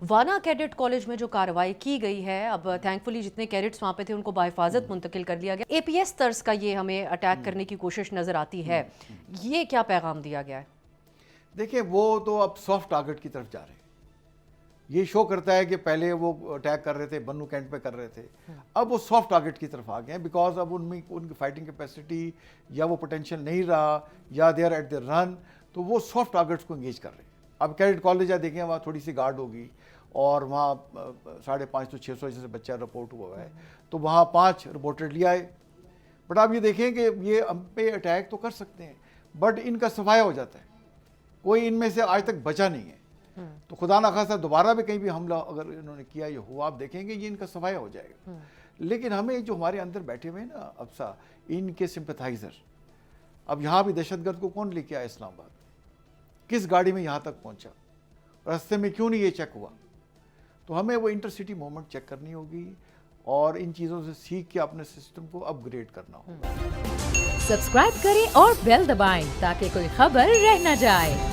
وانا cadet college میں جو کارروائی کی گئی ہے، اب تھینکفلی جتنے کیڈٹس وہاں پہ تھے ان کو بحفاظت منتقل کر لیا گیا. اے پی ایس طرز کا یہ ہمیں اٹیک کرنے کی کوشش نظر آتی ہے، یہ کیا پیغام دیا گیا ہے؟ دیکھیں وہ تو اب سافٹ ٹارگٹ کی طرف جا رہے ہیں. یہ شو کرتا ہے کہ پہلے وہ اٹیک کر رہے تھے بنو کینٹ پہ کر رہے تھے، اب وہ سافٹ ٹارگٹ کی طرف آ گئے ہیں، بیکاز اب ان کی فائٹنگ کیپیسٹی یا وہ پوٹینشیل نہیں رہا یا دے آر ایٹ دا رن، تو وہ سافٹ ٹارگٹس کو انگیج کر رہے ہیں. اب کیڈٹ کالج دیکھیں وہاں تھوڑی سی گارڈ ہوگی اور وہاں 550 to 600 جیسے بچہ رپورٹ ہوا ہے، تو وہاں 5 رپورٹڈ لے آئے. بٹ آپ یہ دیکھیں کہ یہ ہم پہ اٹیک تو کر سکتے ہیں بٹ ان کا صفایا ہو جاتا ہے، کوئی ان میں سے آج تک بچا نہیں ہے. تو خدا نخواستہ دوبارہ بھی کہیں بھی حملہ اگر انہوں نے کیا یہ ہوا، آپ دیکھیں گے یہ ان کا صفایا ہو جائے گا. لیکن ہمیں جو ہمارے اندر بیٹھے ہوئے ہیں نا افسا، ان کے سمپتھائزر، اب یہاں بھی دہشت گرد کو کون لے کے آیا اسلام آباد، کس گاڑی میں یہاں تک پہنچا، راستے میں کیوں نہیں یہ چیک ہوا. تو ہمیں وہ انٹر سٹی موومنٹ چیک کرنی ہوگی اور ان چیزوں سے سیکھ کے اپنے سسٹم کو اپ گریڈ کرنا ہوگا. سبسکرائب کریں اور بیل دبائیں تاکہ کوئی خبر رہ نہ جائے.